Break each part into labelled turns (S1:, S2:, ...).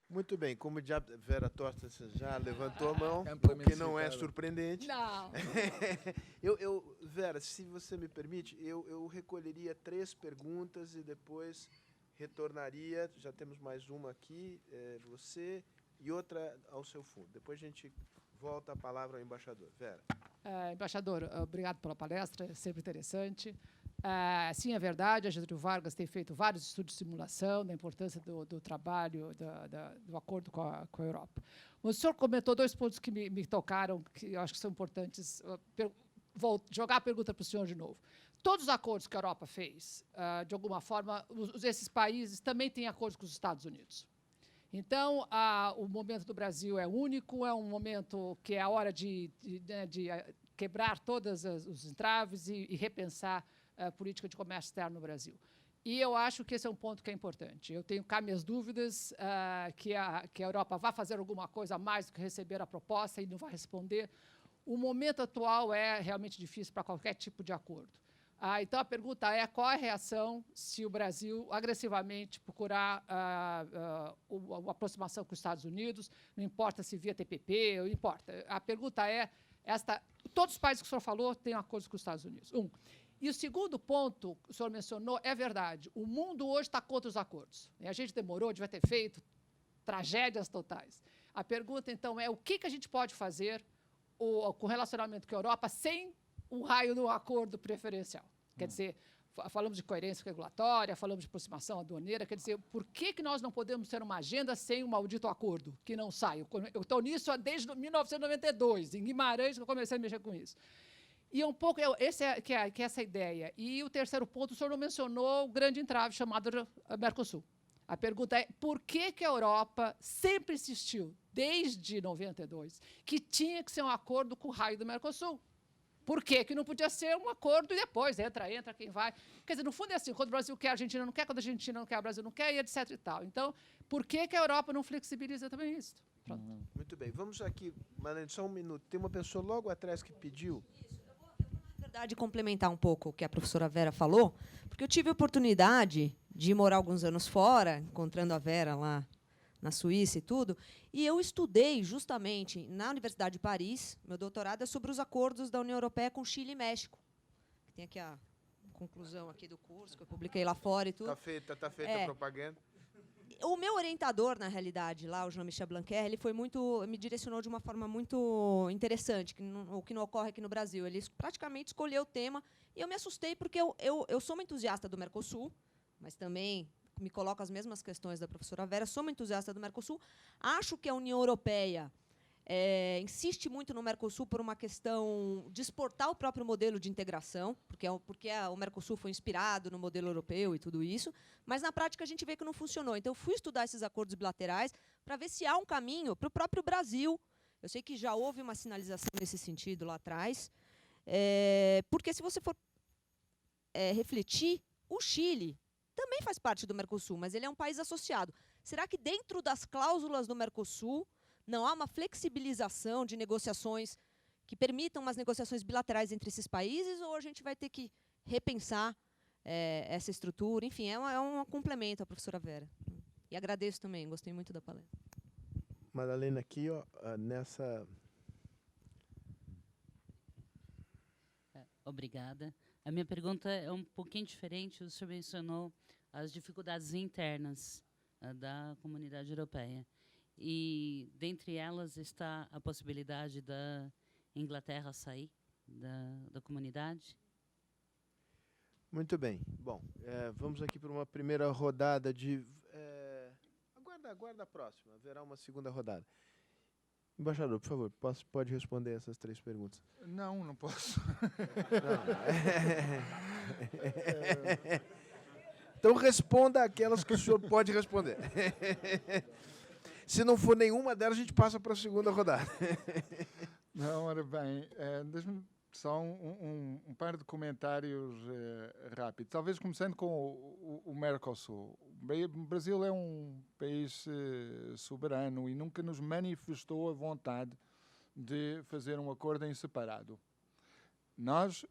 S1: Muito bem, como já Vera Tortas já levantou a mão, o
S2: Amplamente
S1: que não é
S2: citada.
S1: surpreendente.
S3: Não.
S1: Vera, se você me permite, eu recolheria 3 perguntas e depois retornaria. Já temos mais uma aqui, você, e outra ao seu fundo. Depois a gente volta a palavra ao embaixador. Vera.
S3: Embaixador, obrigado pela palestra, é sempre interessante. Sim, é verdade, a Getúlio Vargas tem feito vários estudos de simulação da importância do trabalho, do acordo com a Europa. O senhor comentou 2 pontos que me tocaram, que eu acho que são importantes. Vou jogar a pergunta para o senhor de novo. Todos os acordos que a Europa fez, de alguma forma, esses países também têm acordos com os Estados Unidos. Então, o momento do Brasil é único, é um momento que é a hora de quebrar todos os entraves e repensar a política de comércio externo no Brasil. E eu acho que esse é um ponto que é importante. Eu tenho cá minhas dúvidas que a Europa vai fazer alguma coisa a mais do que receber a proposta e não vai responder. O momento atual é realmente difícil para qualquer tipo de acordo. Então, a pergunta é qual é a reação se o Brasil agressivamente procurar a aproximação com os Estados Unidos, não importa se via TPP, não importa. A pergunta é, todos os países que o senhor falou têm acordos com os Estados Unidos. E o segundo ponto que o senhor mencionou é verdade. O mundo hoje está contra os acordos. E a gente demorou, devia ter feito tragédias totais. A pergunta, então, é o que a gente pode fazer com relacionamento com a Europa sem o raio do acordo preferencial. Quer dizer, falamos de coerência regulatória, falamos de aproximação aduaneira, quer dizer, por que nós não podemos ter uma agenda sem um maldito acordo que não sai? Eu estou nisso desde 1992, em Guimarães, que eu comecei a mexer com isso. E um pouco, que é essa ideia. E o terceiro ponto, o senhor não mencionou o grande entrave chamado Mercosul. A pergunta é, por que a Europa sempre insistiu, desde 92, que tinha que ser um acordo com o raio do Mercosul? Por que não podia ser um acordo e depois entra quem vai? Quer dizer, no fundo é assim, quando o Brasil quer, a Argentina não quer, quando a Argentina não quer, o Brasil não quer, e etc. e tal. Então, por que a Europa não flexibiliza também isso? Pronto.
S1: Muito bem, vamos aqui, Marlene, só um minuto. Tem uma pessoa logo atrás que pediu.
S4: Isso, eu vou, na verdade, complementar um pouco o que a professora Vera falou, porque eu tive a oportunidade de morar alguns anos fora, encontrando a Vera lá na Suíça e tudo, e eu estudei justamente na Universidade de Paris, meu doutorado é sobre os acordos da União Europeia com Chile e México. Tem aqui a conclusão aqui do curso, que eu publiquei lá fora e tudo.
S1: Tá feita a propaganda.
S4: O meu orientador, na realidade, lá, o Jean-Michel Blanquer, ele me direcionou de uma forma muito interessante, o que não ocorre aqui no Brasil. Ele praticamente escolheu o tema, e eu me assustei, porque eu sou uma entusiasta do Mercosul, mas também me coloco as mesmas questões da professora Vera, sou uma entusiasta do Mercosul. Acho que a União Europeia insiste muito no Mercosul por uma questão de exportar o próprio modelo de integração, porque o Mercosul foi inspirado no modelo europeu e tudo isso, mas, na prática, a gente vê que não funcionou. Então, eu fui estudar esses acordos bilaterais para ver se há um caminho para o próprio Brasil. Eu sei que já houve uma sinalização nesse sentido lá atrás, porque, se você for refletir, o Chile também faz parte do Mercosul, mas ele é um país associado. Será que, dentro das cláusulas do Mercosul, não há uma flexibilização de negociações que permitam umas negociações bilaterais entre esses países, ou a gente vai ter que repensar essa estrutura? Enfim, é um complemento à professora Vera. E agradeço também, gostei muito da palestra.
S1: Madalena, aqui, ó, nessa...
S5: Obrigada. A minha pergunta é um pouquinho diferente. O senhor mencionou as dificuldades internas da comunidade europeia. E, dentre elas, está a possibilidade da Inglaterra sair da comunidade?
S1: Muito bem. Bom, vamos aqui para uma primeira rodada de... Aguarda a próxima, haverá uma segunda rodada. Embaixador, por favor, pode responder essas 3 perguntas.
S2: Não posso.
S1: Então, responda aquelas que o senhor pode responder. Se não for nenhuma delas, a gente passa para a segunda rodada.
S2: Não, ora bem, deixe-me só um par de comentários rápidos. Talvez começando com o Mercosul. O Brasil é um país soberano e nunca nos manifestou a vontade de fazer um acordo em separado. Nós,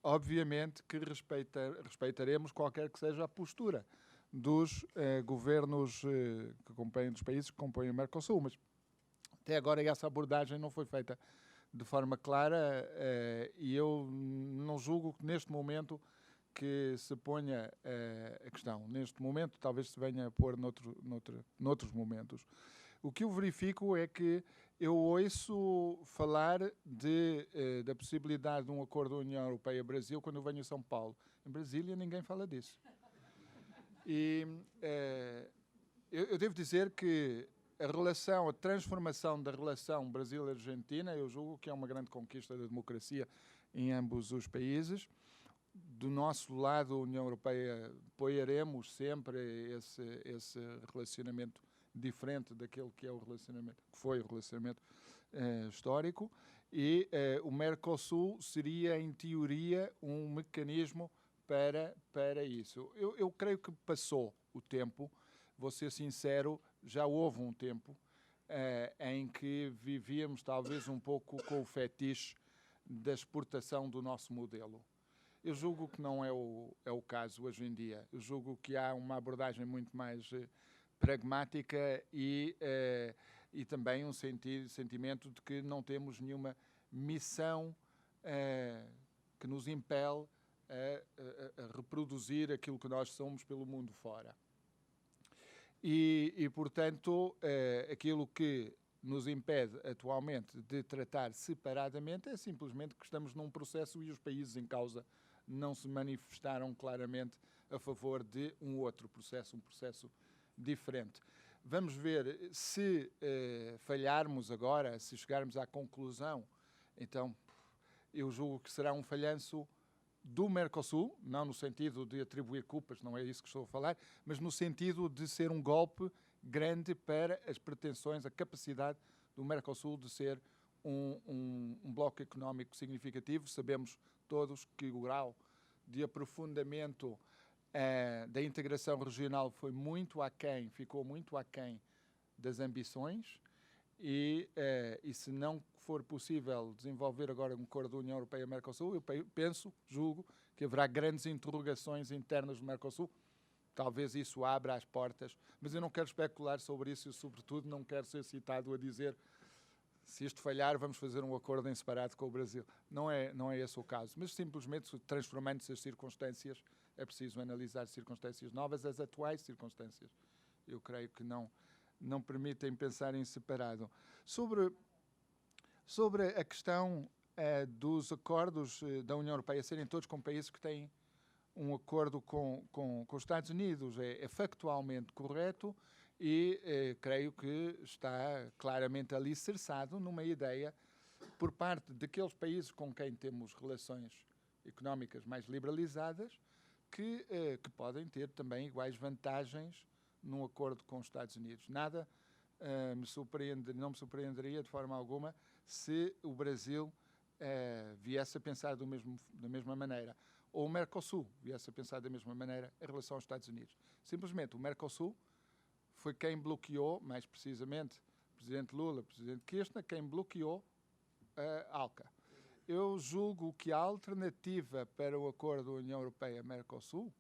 S2: obviamente, que respeitaremos qualquer que seja a postura dos governos que compõem, dos países que compõem o Mercosul. Mas até agora essa abordagem não foi feita de forma clara e eu não julgo que neste momento que se ponha a questão. Neste momento talvez se venha a pôr noutros momentos. O que eu verifico é que eu ouço falar da possibilidade de um acordo da União Europeia-Brasil quando eu venho a São Paulo. Em Brasília ninguém fala disso. E eu devo dizer que a transformação da relação Brasil-Argentina, eu julgo que é uma grande conquista da democracia em ambos os países. Do nosso lado, a União Europeia, apoiaremos sempre esse relacionamento diferente daquele que foi o relacionamento histórico, e o Mercosul seria, em teoria, um mecanismo para isso. Eu creio que passou o tempo, vou ser sincero, já houve um tempo em que vivíamos talvez um pouco com o fetiche da exportação do nosso modelo. Eu julgo que não é o caso hoje em dia. Eu julgo que há uma abordagem muito mais pragmática e também um sentimento de que não temos nenhuma missão que nos impele a reproduzir aquilo que nós somos pelo mundo fora. E portanto, aquilo que nos impede atualmente de tratar separadamente é simplesmente que estamos num processo e os países em causa não se manifestaram claramente a favor de um outro processo, um processo diferente. Vamos ver se falharmos agora, se chegarmos à conclusão, então eu julgo que será um falhanço do Mercosul, não no sentido de atribuir culpas, não é isso que estou a falar, mas no sentido de ser um golpe grande para as pretensões, a capacidade do Mercosul de ser um bloco económico significativo. Sabemos todos que o grau de aprofundamento da integração regional ficou muito aquém das ambições e se não for possível desenvolver agora um acordo da União Europeia-Mercosul, eu julgo que haverá grandes interrogações internas do Mercosul. Talvez isso abra as portas, mas eu não quero especular sobre isso e, sobretudo, não quero ser citado a dizer se isto falhar, vamos fazer um acordo em separado com o Brasil. Não é esse o caso, mas simplesmente transformando-se as circunstâncias, é preciso analisar circunstâncias novas, as atuais circunstâncias. Eu creio que não permitem pensar em separado. Sobre a questão dos acordos da União Europeia serem todos com países que têm um acordo com os Estados Unidos, é factualmente correto e creio que está claramente alicerçado numa ideia por parte daqueles países com quem temos relações económicas mais liberalizadas que podem ter também iguais vantagens num acordo com os Estados Unidos. Nada não me surpreenderia de forma alguma se o Brasil viesse a pensar da mesma maneira, ou o Mercosul viesse a pensar da mesma maneira em relação aos Estados Unidos. Simplesmente o Mercosul foi quem bloqueou, mais precisamente, o Presidente Lula, o Presidente Kirchner, quem bloqueou a ALCA. Eu julgo que a alternativa para o acordo União Europeia-Mercosul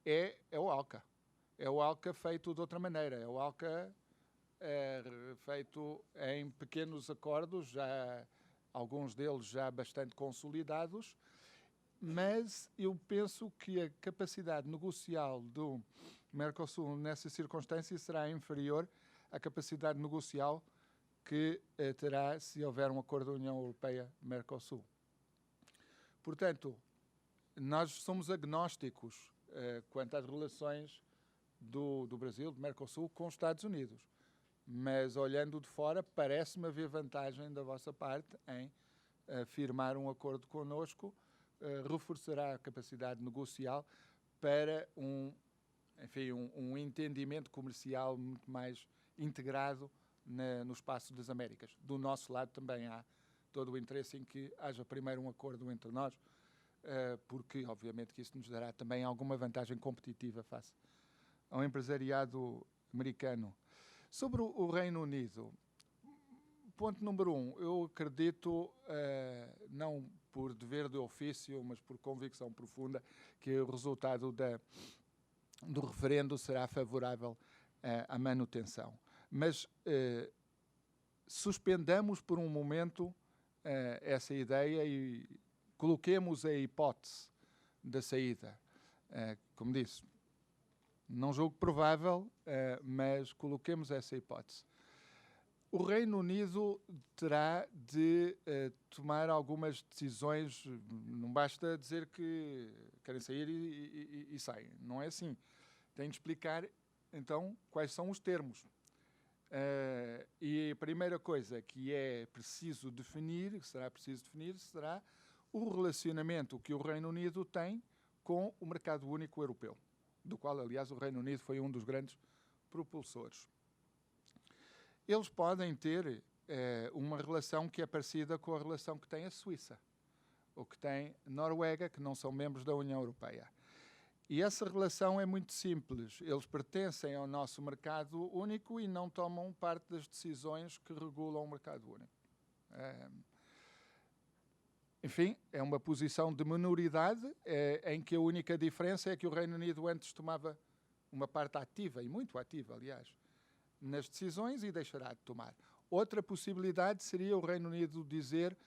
S2: é o ALCA. É o ALCA feito de outra maneira. É o ALCA feito em pequenos acordos, alguns deles já bastante consolidados, mas eu penso que a capacidade negocial do Mercosul nessa circunstância será inferior à capacidade negocial que terá se houver um acordo da União Europeia-Mercosul. Portanto, nós somos agnósticos quanto às relações do Brasil, do Mercosul, com os Estados Unidos. Mas, olhando de fora, parece-me haver vantagem da vossa parte em firmar um acordo connosco, reforçará a capacidade negocial para um entendimento comercial muito mais integrado no espaço das Américas. Do nosso lado também há todo o interesse em que haja primeiro um acordo entre nós, porque, obviamente, que isso nos dará também alguma vantagem competitiva face ao empresariado americano. Sobre o Reino Unido, ponto número 1, eu acredito, não por dever de ofício, mas por convicção profunda, que o resultado do referendo será favorável à manutenção. Mas suspendamos por um momento essa ideia e coloquemos a hipótese da saída. Como disse, não julgo provável, mas coloquemos essa hipótese. O Reino Unido terá de tomar algumas decisões. Não basta dizer que querem sair e saem. Não é assim. Tem de explicar, então, quais são os termos. E a primeira coisa que é preciso definir, será o relacionamento que o Reino Unido tem com o mercado único europeu, do qual, aliás, o Reino Unido foi um dos grandes propulsores. Eles podem ter uma relação que é parecida com a relação que tem a Suíça, ou que tem a Noruega, que não são membros da União Europeia. E essa relação é muito simples. Eles pertencem ao nosso mercado único e não tomam parte das decisões que regulam o mercado único. Enfim, é uma posição de minoridade em que a única diferença é que o Reino Unido antes tomava uma parte ativa, e muito ativa, aliás, nas decisões e deixará de tomar. Outra possibilidade seria o Reino Unido dizer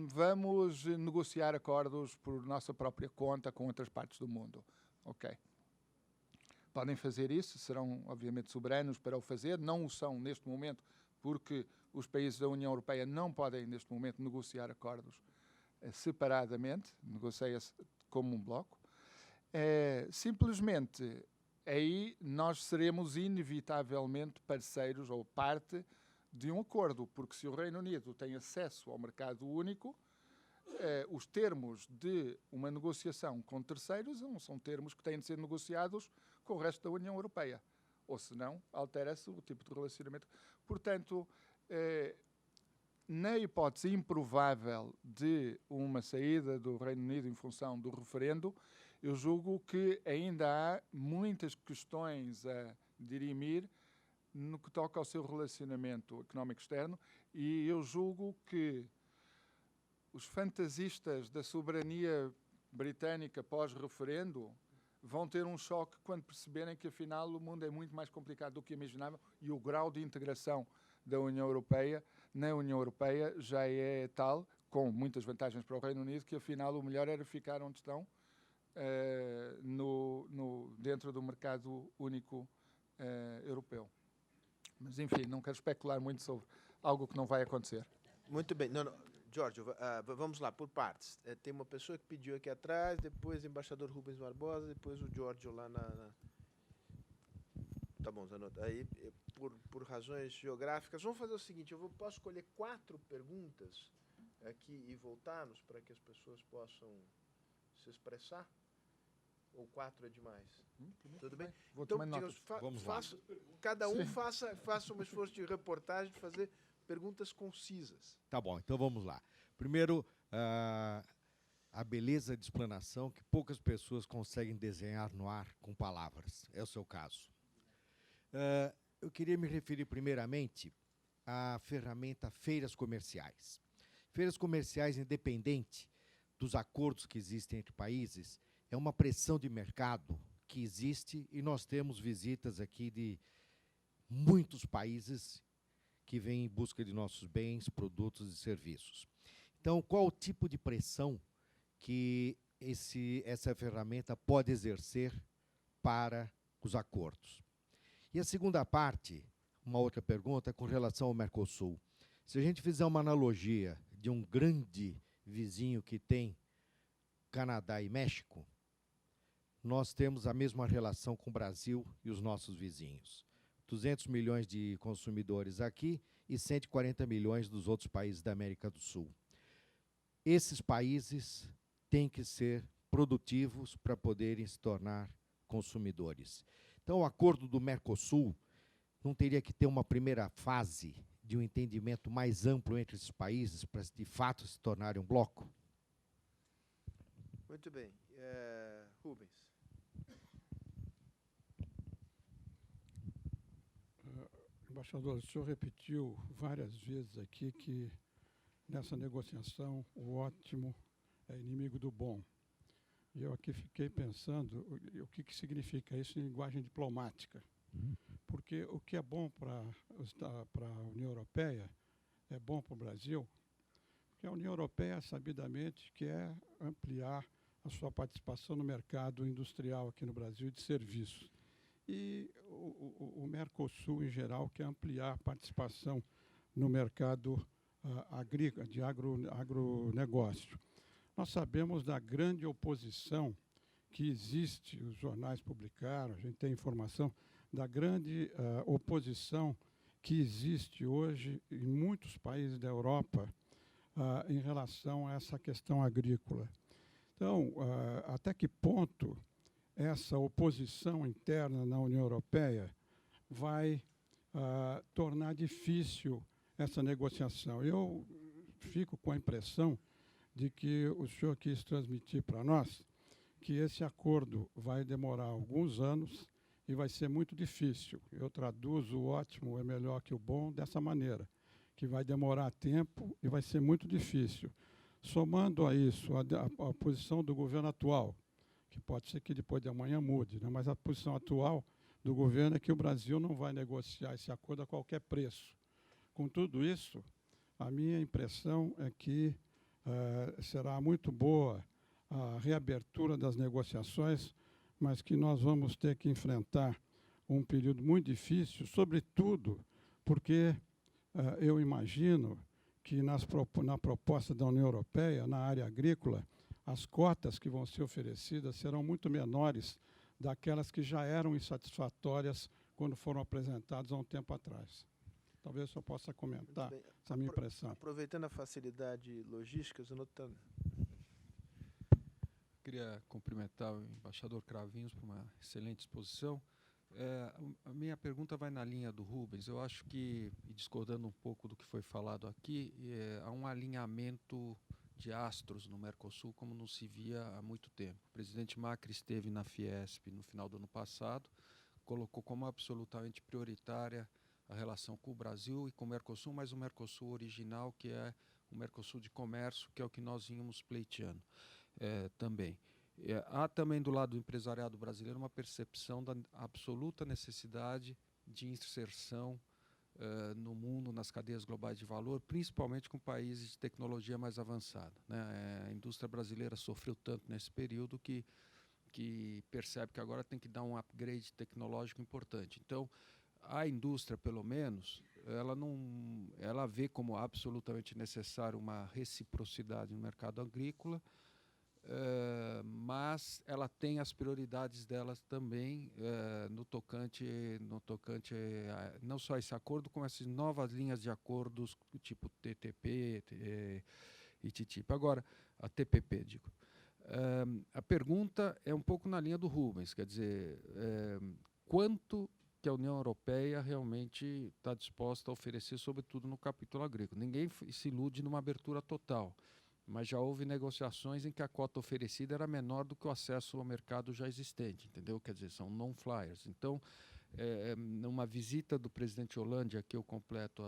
S2: vamos negociar acordos por nossa própria conta com outras partes do mundo. Ok. Podem fazer isso, serão obviamente soberanos para o fazer, não o são neste momento, porque os países da União Europeia não podem neste momento negociar acordos separadamente, negocia-se como um bloco. Simplesmente aí nós seremos inevitavelmente parceiros ou parte de um acordo, porque se o Reino Unido tem acesso ao mercado único, os termos de uma negociação com terceiros não são termos que têm de ser negociados com o resto da União Europeia, ou senão altera-se o tipo de relacionamento. Portanto, na hipótese improvável de uma saída do Reino Unido em função do referendo, eu julgo que ainda há muitas questões a dirimir no que toca ao seu relacionamento económico externo, e eu julgo que os fantasistas da soberania britânica pós-referendo vão ter um choque quando perceberem que, afinal, o mundo é muito mais complicado do que imaginavam e o grau de integração da União Europeia na União Europeia já é tal, com muitas vantagens para o Reino Unido, que, afinal, o melhor era ficar onde estão, dentro do mercado único europeu. Mas, enfim, não quero especular muito sobre algo que não vai acontecer.
S1: Muito bem. Giorgio, vamos lá, por partes. Tem uma pessoa que pediu aqui atrás, depois o embaixador Rubens Barbosa, depois o Giorgio lá na... Tá bom, Zanotto. Aí, por razões geográficas, vamos fazer o seguinte, posso escolher 4 perguntas aqui e voltarmos para que as pessoas possam se expressar? Ou 4 é demais? Tudo bem?
S2: Vou
S1: então,
S2: tomar notas.
S6: Vamos lá.
S1: Cada um faça um esforço de reportagem, de fazer perguntas concisas.
S6: Tá bom, então vamos lá. Primeiro, a beleza de explanação que poucas pessoas conseguem desenhar no ar com palavras. É o seu caso. Eu queria me referir primeiramente à ferramenta feiras comerciais. Feiras comerciais, independente dos acordos que existem entre países, é uma pressão de mercado que existe e nós temos visitas aqui de muitos países que vêm em busca de nossos bens, produtos e serviços. Então, qual o tipo de pressão que essa ferramenta pode exercer para os acordos? E a segunda parte, uma outra pergunta, com relação ao Mercosul. Se a gente fizer uma analogia de um grande vizinho que tem Canadá e México, nós temos a mesma relação com o Brasil e os nossos vizinhos. 200 milhões de consumidores aqui e 140 milhões dos outros países da América do Sul. Esses países têm que ser produtivos para poderem se tornar consumidores. Então, o acordo do Mercosul não teria que ter uma primeira fase de um entendimento mais amplo entre esses países para, de fato, se tornarem um bloco?
S1: Muito bem. Rubens.
S7: Embaixador, o senhor repetiu várias vezes aqui que nessa negociação o ótimo é inimigo do bom. E eu aqui fiquei pensando o que significa isso em linguagem diplomática. Porque o que é bom para a União Europeia é bom para o Brasil, porque a União Europeia, sabidamente, quer ampliar a sua participação no mercado industrial aqui no Brasil de serviços. E o Mercosul, em geral, quer ampliar a participação no mercado agrícola, de agronegócio. Nós sabemos da grande oposição que existe, os jornais publicaram, a gente tem informação, da grande oposição que existe hoje em muitos países da Europa em relação a essa questão agrícola. Então, até que ponto essa oposição interna na União Europeia vai tornar difícil essa negociação? Eu fico com a impressão de que o senhor quis transmitir para nós que esse acordo vai demorar alguns anos e vai ser muito difícil. Eu traduzo o ótimo é melhor que o bom dessa maneira, que vai demorar tempo e vai ser muito difícil. Somando a isso a posição do governo atual, que pode ser que depois de amanhã mude, né? Mas a posição atual do governo é que o Brasil não vai negociar esse acordo a qualquer preço. Com tudo isso, a minha impressão é que será muito boa a reabertura das negociações, mas que nós vamos ter que enfrentar um período muito difícil, sobretudo porque eu imagino que na proposta da União Europeia, na área agrícola, as cotas que vão ser oferecidas serão muito menores daquelas que já eram insatisfatórias quando foram apresentadas há um tempo atrás. Talvez eu possa comentar essa minha impressão.
S1: Aproveitando a facilidade logística, Zanotto.
S8: Queria cumprimentar o embaixador Cravinhos por uma excelente exposição. A minha pergunta vai na linha do Rubens. Eu acho que, e discordando um pouco do que foi falado aqui, há um alinhamento de astros no Mercosul como não se via há muito tempo. O presidente Macri esteve na Fiesp no final do ano passado, colocou como absolutamente prioritária a relação com o Brasil e com o Mercosul, mas o Mercosul original, que é o Mercosul de comércio, que é o que nós vínhamos pleiteando também. Há também do lado do empresariado brasileiro uma percepção da absoluta necessidade de inserção no mundo, nas cadeias globais de valor, principalmente com países de tecnologia mais avançada, né? A indústria brasileira sofreu tanto nesse período que percebe que agora tem que dar um upgrade tecnológico importante. Então, a indústria, pelo menos, ela vê como absolutamente necessário uma reciprocidade no mercado agrícola, mas ela tem as prioridades delas também no tocante não só esse acordo, como essas novas linhas de acordos tipo TTP e TTIP. Agora, a TPP, digo. A pergunta é um pouco na linha do Rubens, quer dizer, quanto que a União Europeia realmente está disposta a oferecer, sobretudo no capítulo agrícola. Ninguém se ilude numa abertura total, mas já houve negociações em que a cota oferecida era menor do que o acesso ao mercado já existente, entendeu? Quer dizer, são non-flyers. Então, numa visita do presidente Hollande, aqui eu completo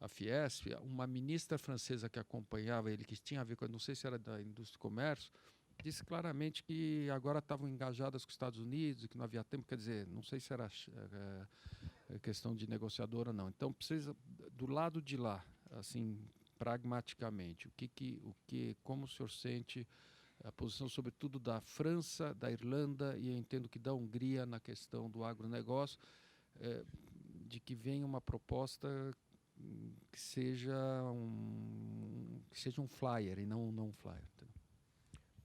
S8: a Fiesp, uma ministra francesa que acompanhava ele, que tinha a ver com, não sei se era da indústria e comércio, disse claramente que agora estavam engajadas com os Estados Unidos e que não havia tempo, quer dizer, não sei se era questão de negociadora ou não. Então, precisa, do lado de lá, assim, pragmaticamente, como o senhor sente a posição, sobretudo, da França, da Irlanda e eu entendo que da Hungria na questão do agronegócio, de que venha uma proposta que seja um flyer e não um flyer.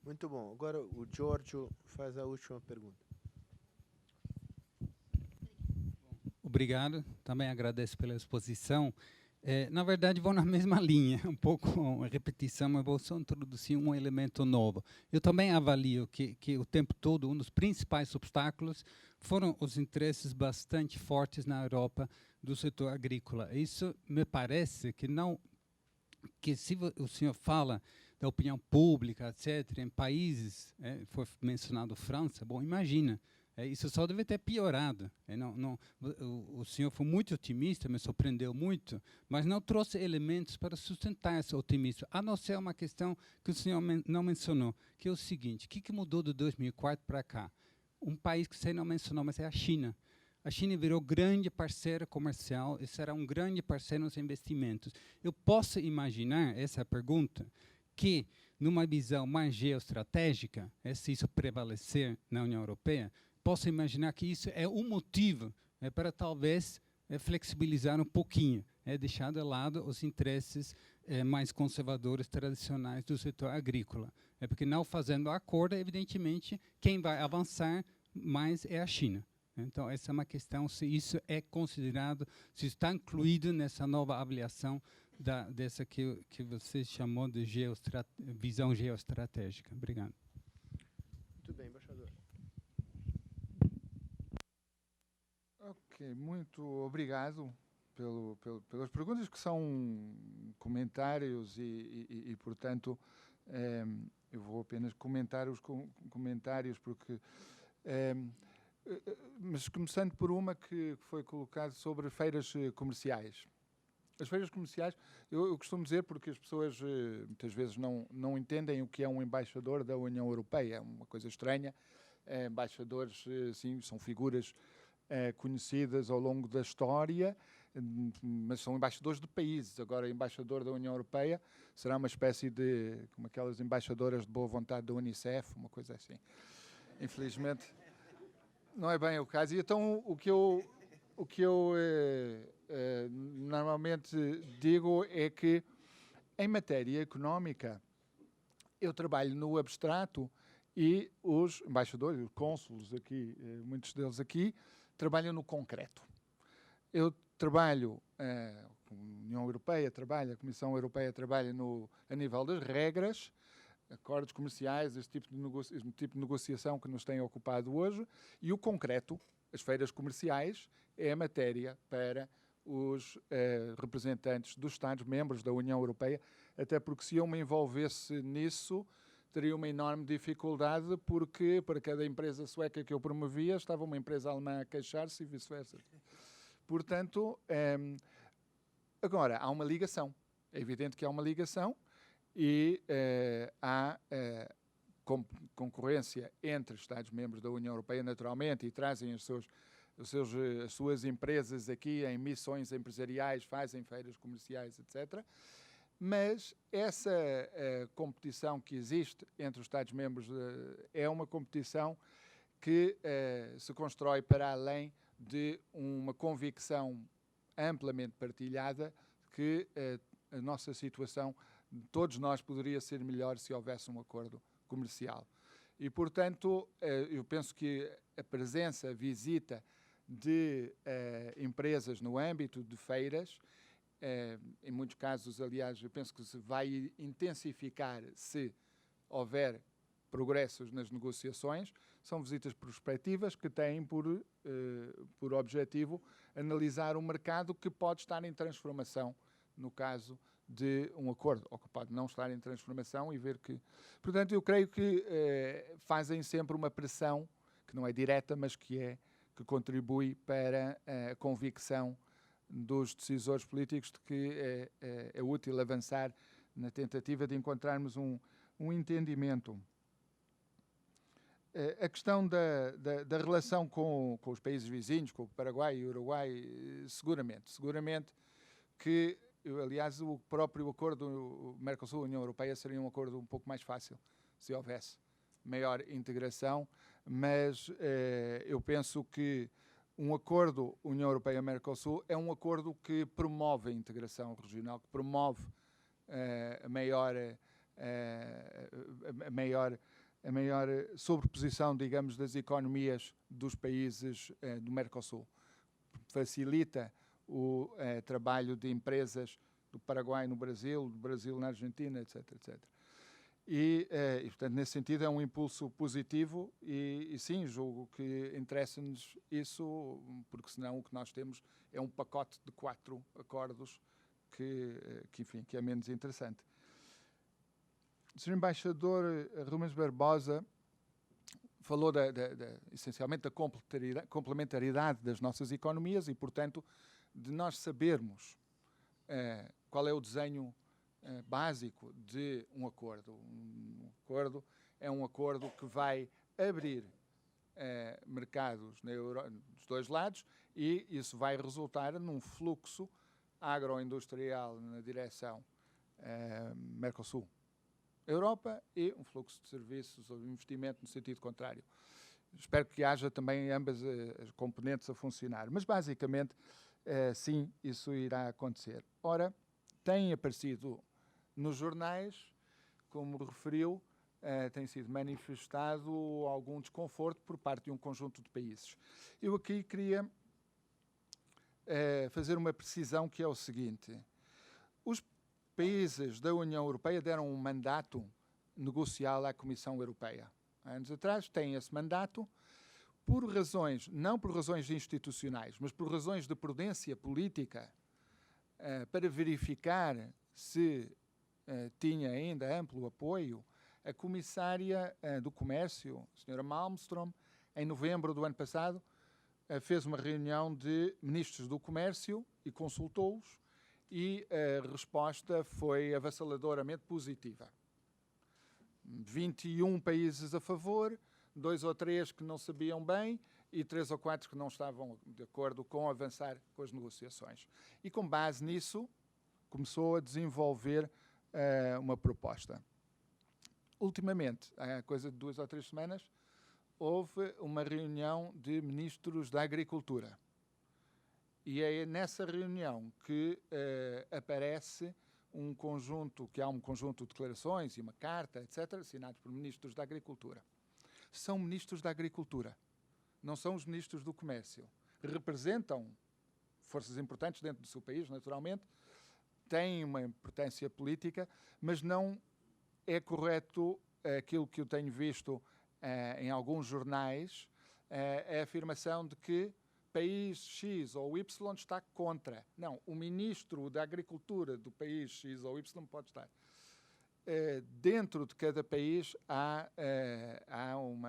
S1: Muito bom. Agora o Giorgio faz a última pergunta.
S9: Obrigado. Também agradeço pela exposição. Na verdade, vou na mesma linha, um pouco uma repetição, mas vou só introduzir um elemento novo. Eu também avalio que o tempo todo um dos principais obstáculos foram os interesses bastante fortes na Europa do setor agrícola. Isso me parece que se o senhor fala da opinião pública, etc., em países, foi mencionado França, bom, imagina, Isso só deve ter piorado. O senhor foi muito otimista, me surpreendeu muito, mas não trouxe elementos para sustentar esse otimismo, a não ser uma questão que o senhor não mencionou, que é o seguinte: o que mudou de 2004 para cá? Um país que você não mencionou, mas é a China. A China virou grande parceira comercial e será um grande parceiro nos investimentos. Eu posso imaginar, essa pergunta, que numa visão mais geoestratégica, se isso prevalecer na União Europeia, posso imaginar que isso é um motivo para talvez flexibilizar um pouquinho, deixar de lado os interesses mais conservadores tradicionais do setor agrícola. Porque não fazendo acordo, evidentemente, quem vai avançar mais é a China. Então, essa é uma questão, se isso é considerado, se está incluído nessa nova avaliação dessa que você chamou de visão geoestratégica. Obrigado.
S1: Muito bem, embaixador.
S2: Ok, muito obrigado pelas perguntas, que são comentários e portanto, eu vou apenas comentar os comentários, porque... mas começando por uma que foi colocada sobre feiras comerciais. As feiras comerciais, eu costumo dizer, porque as pessoas muitas vezes não entendem o que é um embaixador da União Europeia. É uma coisa estranha. Embaixadores, sim, são figuras conhecidas ao longo da história, mas são embaixadores de países. Agora, embaixador da União Europeia será uma espécie de, como aquelas embaixadoras de boa vontade da Unicef, uma coisa assim. Infelizmente, não é bem o caso. E então, o que eu normalmente digo é que, em matéria económica, eu trabalho no abstrato e os embaixadores, os cônsulos aqui, muitos deles aqui, trabalham no concreto. Eu trabalho, a União Europeia trabalha, a Comissão Europeia trabalha a nível das regras, acordos comerciais, esse tipo de negociação que nos tem ocupado hoje, e o concreto, as feiras comerciais, é a matéria para os representantes dos Estados-membros da União Europeia, até porque se eu me envolvesse nisso, teria uma enorme dificuldade, porque para cada empresa sueca que eu promovia, estava uma empresa alemã a queixar-se e vice-versa. Portanto, agora, há uma ligação. É evidente que há uma ligação e há concorrência entre Estados-membros da União Europeia, naturalmente, e trazem as suas empresas aqui em missões empresariais, fazem feiras comerciais, etc. Mas essa competição que existe entre os Estados-membros é uma competição que se constrói para além de uma convicção amplamente partilhada que a nossa situação, todos nós, poderia ser melhor se houvesse um acordo comercial. E, portanto, eu penso que a presença, a visita de empresas no âmbito de feiras, em muitos casos, aliás, eu penso que se vai intensificar se houver progressos nas negociações. São visitas prospectivas que têm por objetivo analisar um mercado que pode estar em transformação no caso de um acordo, ou que pode não estar em transformação, e ver que... Portanto, eu creio que fazem sempre uma pressão, que não é direta, mas que contribui para a convicção dos decisores políticos de que é útil avançar na tentativa de encontrarmos um entendimento. A questão da relação com os países vizinhos, com o Paraguai e o Uruguai, seguramente que, aliás, o próprio acordo Mercosul-União Europeia seria um acordo um pouco mais fácil se houvesse maior integração, mas eu penso que um acordo União Europeia-Mercosul é um acordo que promove a integração regional, que promove a maior sobreposição, digamos, das economias dos países do Mercosul. Facilita o trabalho de empresas do Paraguai no Brasil, do Brasil na Argentina, etc., etc. E, portanto, nesse sentido, é um impulso positivo e sim, julgo que interessa-nos isso, porque senão o que nós temos é um pacote de 4 acordos que é menos interessante. O Sr. Embaixador Rubens Barbosa falou essencialmente da complementaridade das nossas economias e, portanto, de nós sabermos qual é o desenho básico de um acordo. Um acordo é um acordo que vai abrir mercados dos dois lados e isso vai resultar num fluxo agroindustrial na direção Mercosul. Europa e um fluxo de serviços ou investimento no sentido contrário. Espero que haja também ambas as componentes a funcionar. Mas, basicamente, sim, isso irá acontecer. Ora, tem aparecido nos jornais, como referiu, tem sido manifestado algum desconforto por parte de um conjunto de países. Eu aqui queria fazer uma precisão que é o seguinte. Os países da União Europeia deram um mandato negocial à Comissão Europeia. Há anos atrás têm esse mandato por razões, não por razões institucionais, mas por razões de prudência política, para verificar se tinha ainda amplo apoio. A Comissária do Comércio, a Sra. Malmström, em novembro do ano passado, fez uma reunião de ministros do Comércio e consultou-os, e a resposta foi avassaladoramente positiva. 21 países a favor, 2 ou 3 que não sabiam bem e 3 ou 4 que não estavam de acordo com avançar com as negociações. E com base nisso, começou a desenvolver uma proposta. Ultimamente, há coisa de 2 ou 3 semanas, houve uma reunião de ministros da Agricultura. E é nessa reunião que aparece um conjunto de declarações e uma carta, etc., assinados por ministros da Agricultura. São ministros da Agricultura, não são os ministros do Comércio. Representam forças importantes dentro do seu país, naturalmente, têm uma importância política, mas não é correto aquilo que eu tenho visto em alguns jornais, a afirmação de que país X ou Y está contra. Não, o ministro da Agricultura do país X ou Y pode estar. Dentro de cada país há um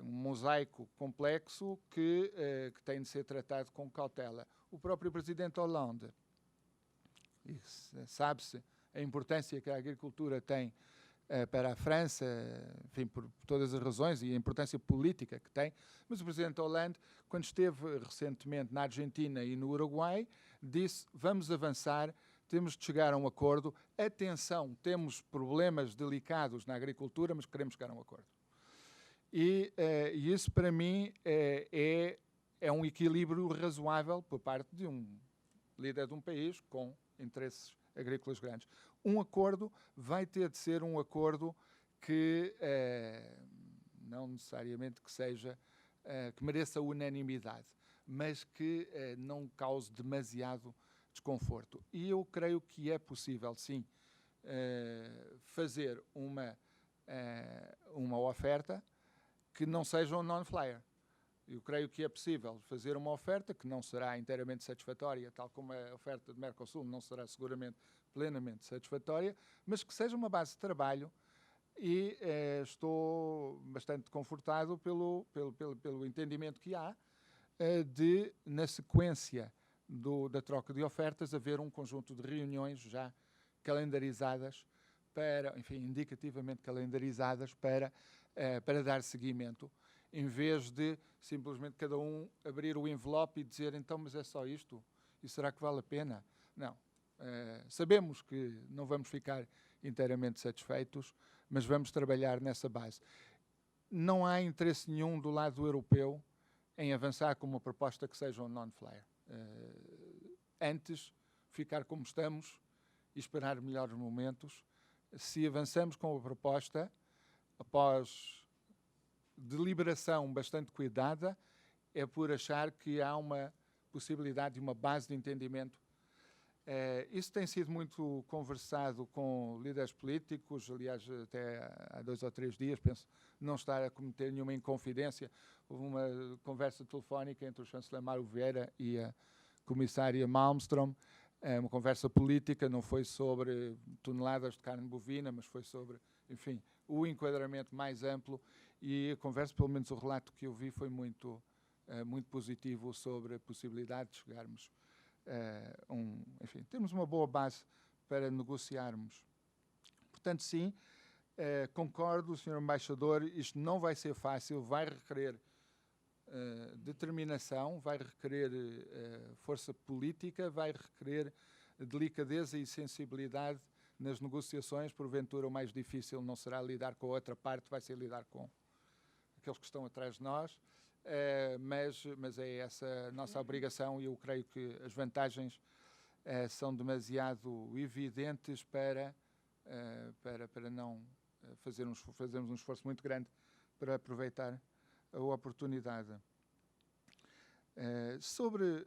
S2: mosaico complexo que tem de ser tratado com cautela. O próprio presidente Hollande, sabe-se a importância que a agricultura tem para a França, enfim, por todas as razões e a importância política que tem, mas o presidente Hollande, quando esteve recentemente na Argentina e no Uruguai, disse: vamos avançar, temos de chegar a um acordo, atenção, temos problemas delicados na agricultura, mas queremos chegar a um acordo. E isso, para mim, é um equilíbrio razoável por parte de um líder de um país com interesses agrícolas grandes. Um acordo vai ter de ser um acordo que não necessariamente que seja, que mereça unanimidade, mas que não cause demasiado desconforto. E eu creio que é possível, sim, fazer uma oferta que não seja um non-flyer. Eu creio que é possível fazer uma oferta que não será inteiramente satisfatória, tal como a oferta de Mercosul não será seguramente plenamente satisfatória, mas que seja uma base de trabalho, e estou bastante confortado pelo entendimento que há de, na sequência da troca de ofertas, haver um conjunto de reuniões já calendarizadas, enfim, indicativamente calendarizadas para dar seguimento, em vez de simplesmente cada um abrir o envelope e dizer: então, mas é só isto? E será que vale a pena? Não. Sabemos que não vamos ficar inteiramente satisfeitos, mas vamos trabalhar nessa base. Não há interesse nenhum do lado europeu em avançar com uma proposta que seja um non-flyer. Antes, ficar como estamos e esperar melhores momentos. Se avançamos com a proposta, após deliberação bastante cuidada, é por achar que há uma possibilidade de uma base de entendimento. Isso tem sido muito conversado com líderes políticos, aliás, até há 2 ou 3 dias, penso não estar a cometer nenhuma inconfidência. Houve uma conversa telefónica entre o chanceler Mário Vieira e a comissária Malmström, uma conversa política, não foi sobre toneladas de carne bovina, mas foi sobre, enfim, o enquadramento mais amplo, e a conversa, pelo menos o relato que eu vi, foi muito positivo sobre a possibilidade de chegarmos enfim, termos uma boa base para negociarmos. Portanto, sim, concordo, Sr. Embaixador, isto não vai ser fácil, vai requerer determinação, vai requerer força política, vai requerer delicadeza e sensibilidade nas negociações. Porventura, o mais difícil não será lidar com a outra parte, vai ser lidar com aqueles que estão atrás de nós, mas é essa a nossa obrigação, e eu creio que as vantagens são demasiado evidentes para não fazermos um esforço muito grande para aproveitar a oportunidade. Sobre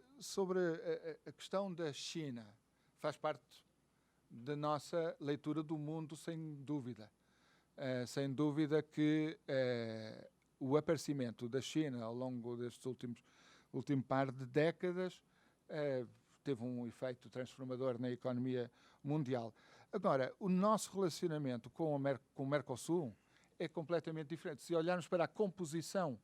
S2: a questão da China, faz parte da nossa leitura do mundo, sem dúvida. Sem dúvida que o aparecimento da China ao longo destes último par de décadas teve um efeito transformador na economia mundial. Agora, o nosso relacionamento com o Mercosul é completamente diferente. Se olharmos para a composição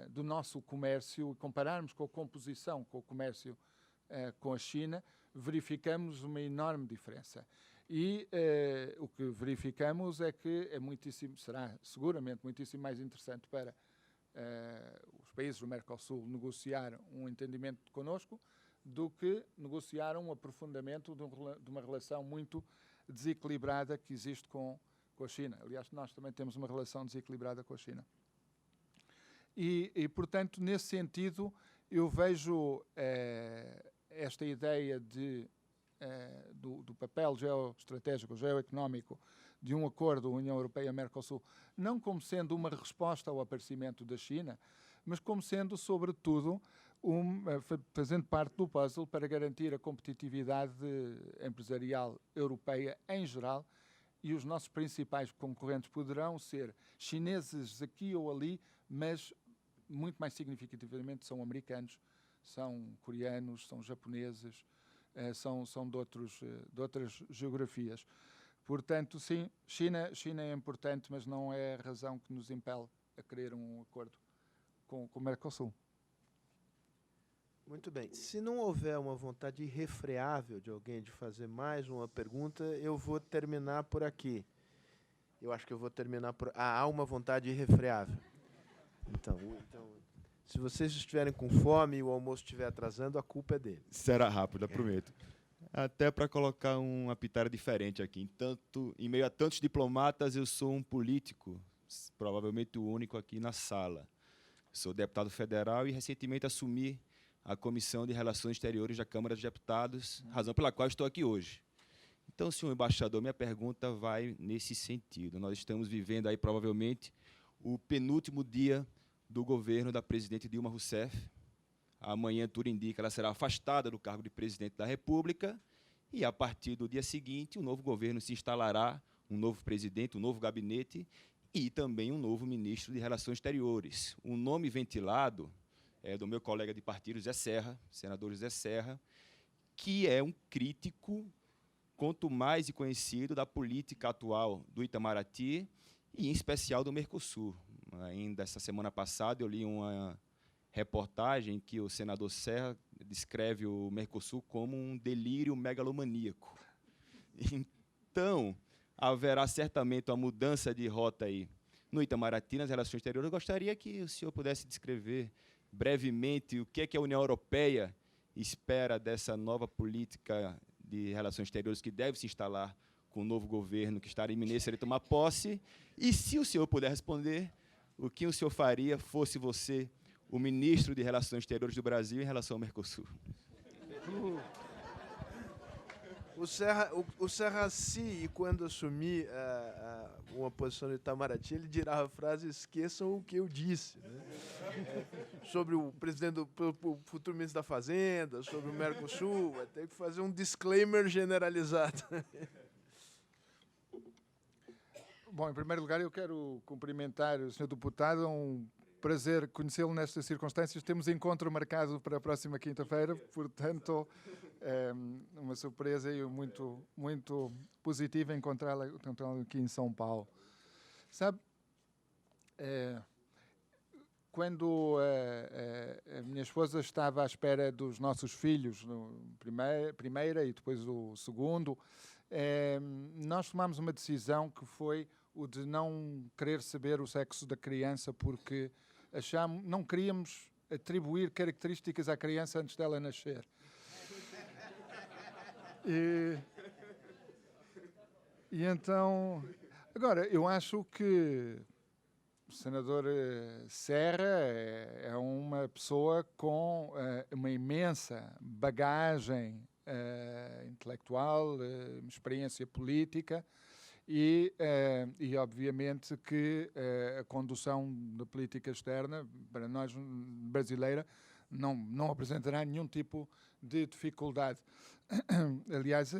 S2: do nosso comércio e compararmos com a composição com o comércio com a China, verificamos uma enorme diferença. E o que verificamos é que será seguramente muitíssimo mais interessante para os países do Mercosul negociar um entendimento connosco do que negociar um aprofundamento de uma relação muito desequilibrada que existe com a China. Aliás, nós também temos uma relação desequilibrada com a China. E portanto, nesse sentido, eu vejo esta ideia do papel geoestratégico, geoeconómico de um acordo União Europeia-Mercosul, não como sendo uma resposta ao aparecimento da China, mas como sendo, sobretudo, fazendo parte do puzzle para garantir a competitividade empresarial europeia em geral, e os nossos principais concorrentes poderão ser chineses aqui ou ali, mas muito mais significativamente são americanos, são coreanos, são japoneses, são de outras geografias. Portanto, sim, China é importante, mas não é a razão que nos impele a querer um acordo com o Mercosul.
S1: Muito bem. Se não houver uma vontade irrefreável de alguém de fazer mais uma pergunta, eu vou terminar por aqui. Eu acho que eu vou terminar por... há uma vontade irrefreável. Então, se vocês estiverem com fome e o almoço estiver atrasando, a culpa é dele.
S10: Será rápido, eu prometo. Até para colocar uma pitada diferente aqui. Em meio a tantos diplomatas, eu sou um político, provavelmente o único aqui na sala. Sou deputado federal e recentemente assumi a Comissão de Relações Exteriores da Câmara dos Deputados, razão pela qual estou aqui hoje. Então, senhor embaixador, minha pergunta vai nesse sentido. Nós estamos vivendo aí, provavelmente, o penúltimo dia do governo da presidente Dilma Rousseff. Amanhã, tudo indica, ela será afastada do cargo de presidente da República e, a partir do dia seguinte, o novo governo se instalará, um novo presidente, um novo gabinete e também um novo ministro de Relações Exteriores. O nome ventilado é do meu colega de partido, Zé Serra, senador Zé Serra, que é um crítico, quanto mais conhecido, da política atual do Itamaraty e, em especial, do Mercosul. Ainda essa semana passada, eu li uma reportagem que o senador Serra descreve o Mercosul como um delírio megalomaníaco. Então, haverá certamente uma mudança de rota aí no Itamaraty, nas relações exteriores. Eu gostaria que o senhor pudesse descrever brevemente o que é que a União Europeia espera dessa nova política de relações exteriores que deve se instalar com o novo governo que está iminente de tomar posse. E, se o senhor puder responder, o que o senhor faria fosse você o ministro de Relações Exteriores do Brasil em relação ao Mercosul?
S1: O Serra, se quando assumir uma posição do Itamaraty, ele dirá a frase: esqueçam o que eu disse, né? Sobre o presidente o futuro ministro da Fazenda, sobre o Mercosul, vai ter que fazer um disclaimer generalizado.
S2: Bom, em primeiro lugar, eu quero cumprimentar o Sr. Deputado. É um prazer conhecê-lo nestas circunstâncias. Temos encontro marcado para a próxima quinta-feira, portanto, uma surpresa e muito positiva encontrá-la aqui em São Paulo. Sabe, quando a minha esposa estava à espera dos nossos filhos, primeira e depois o segundo, nós tomámos uma decisão que foi o de não querer saber o sexo da criança, porque não queríamos atribuir características à criança antes dela nascer. E então, agora, eu acho que o senador Serra é uma pessoa com uma imensa bagagem intelectual, experiência política e obviamente que a condução da política externa, para nós brasileira, não apresentará nenhum tipo de dificuldade. Aliás,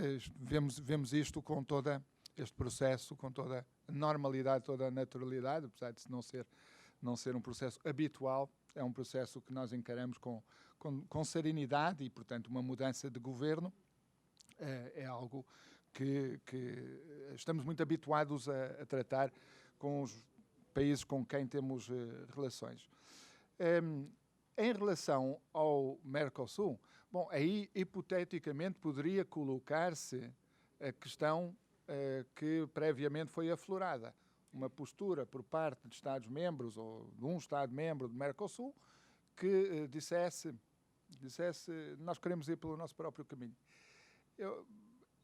S2: vemos isto com todo este processo, com toda a normalidade, toda a naturalidade, apesar de não ser um processo habitual, é um processo que nós encaramos com serenidade e, portanto, uma mudança de governo é algo que estamos muito habituados a tratar com os países com quem temos relações. Em relação ao Mercosul, bom, aí hipoteticamente poderia colocar-se a questão que previamente foi aflorada, uma postura por parte de Estados-membros ou de um Estado-membro do Mercosul que dissesse nós queremos ir pelo nosso próprio caminho. Eu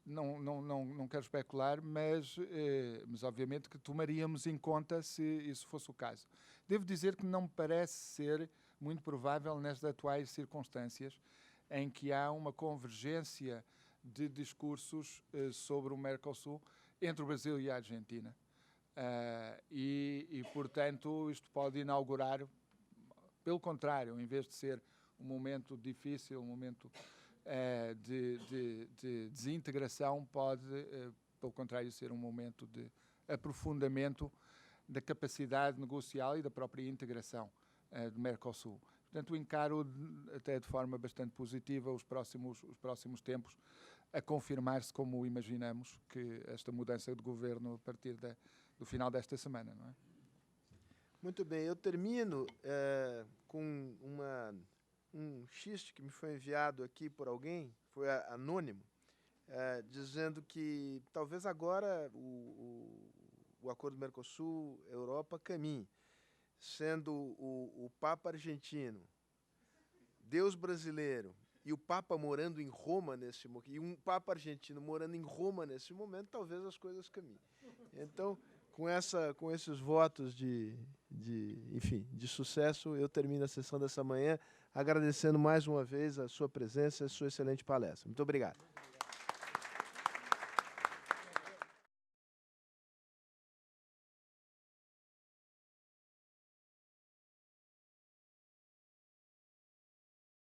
S2: não quero especular, mas obviamente que tomaríamos em conta se isso fosse o caso. Devo dizer que não me parece ser muito provável nestas atuais circunstâncias em que há uma convergência de discursos sobre o Mercosul entre o Brasil e a Argentina. Portanto, isto pode inaugurar, pelo contrário, em vez de ser um momento difícil, um momento de desintegração, pode, pelo contrário, ser um momento de aprofundamento da capacidade negocial e da própria integração do Mercosul. Portanto, encaro até de forma bastante positiva os próximos tempos a confirmar-se, como imaginamos, que esta mudança de governo a partir do final desta semana, não é?
S1: Muito bem, eu termino com um xiste que me foi enviado aqui por alguém, foi anônimo, dizendo que talvez agora o acordo Mercosul-Europa caminhe, sendo o Papa argentino, Deus brasileiro e o Papa morando em Roma nesse momento, e um Papa argentino morando em Roma nesse momento, talvez as coisas caminhem. Então, com esses votos de sucesso, eu termino a sessão dessa manhã, agradecendo mais uma vez a sua presença e a sua excelente palestra. Muito obrigado.